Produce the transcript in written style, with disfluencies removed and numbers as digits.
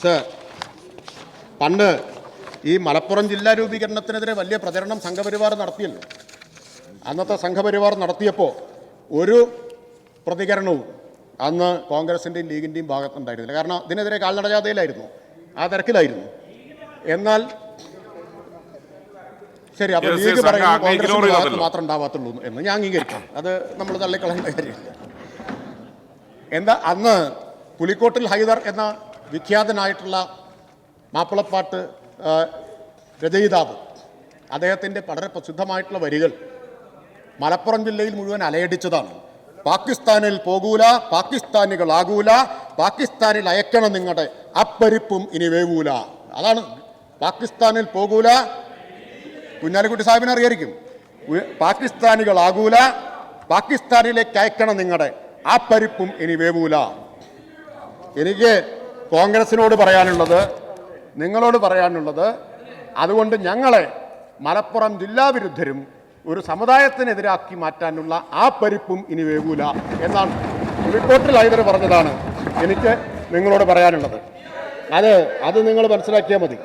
Sir, പണ്ട് ഈ മലപ്പുറം ജില്ലാ രൂപീകരണത്തിനെതിരെ വലിയ പ്രചരണം സംഘപരിവാർ നടത്തിയല്ലോ. അന്നത്തെ സംഘപരിവാർ നടത്തിയപ്പോൾ ഒരു പ്രതികരണവും അന്ന് കോൺഗ്രസിൻ്റെയും ലീഗിൻ്റെയും ഭാഗത്തുണ്ടായിരുന്നില്ല. കാരണം ഇതിനെതിരെ കാൽനടജാഥയിലായിരുന്നു, ആ തിരക്കിലായിരുന്നു. എന്നാൽ ശരി, അപ്പോൾ ലീഗ് പറയുന്നു കോൺഗ്രസിൻ്റെ ഭാഗത്ത് മാത്രം ഉണ്ടാവാത്തുള്ളൂ എന്ന് ഞാൻ അംഗീകരിക്കാം. അത് നമ്മൾ തള്ളിക്കളയേണ്ട കാര്യമില്ല. എന്താ അന്ന് പുലിക്കോട്ടിൽ ഹൈദർ എന്ന വിഖ്യാതനായിട്ടുള്ള മാപ്പിളപ്പാട്ട് രചയിതാവ്, അദ്ദേഹത്തിൻ്റെ വളരെ പ്രസിദ്ധമായിട്ടുള്ള വരികൾ മലപ്പുറം ജില്ലയിൽ മുഴുവൻ അലയടിച്ചതാണ്. പാകിസ്ഥാനിൽ പോകൂല, പാകിസ്ഥാനികളാകൂല, പാകിസ്ഥാനിൽ അയക്കണം നിങ്ങളുടെ അപ്പരിപ്പും ഇനി വേവൂല. അതാണ് പാകിസ്ഥാനിൽ പോകൂല. കുഞ്ഞാലിക്കുട്ടി സാഹിബിനെ അറിയായിരിക്കും. പാകിസ്ഥാനികളാകൂല, പാകിസ്ഥാനിലേക്ക് അയക്കണം നിങ്ങളുടെ ആ പരിപ്പും ഇനി വേവൂല. എനിക്ക് കോൺഗ്രസിനോട് പറയാനുള്ളത്, നിങ്ങളോട് പറയാനുള്ളത്, അതുകൊണ്ട് ഞങ്ങളെ മലപ്പുറം ജില്ലാ വിരുദ്ധരും ഒരു സമുദായത്തിനെതിരാക്കി മാറ്റാനുള്ള ആ പരിപ്പും ഇനി വേവൂല എന്നാണ് പുലിക്കോട്ടിൽ ഹൈദർ പറഞ്ഞതാണ് എനിക്ക് നിങ്ങളോട് പറയാനുള്ളത്. അത് നിങ്ങൾ മനസ്സിലാക്കിയാൽ മതി.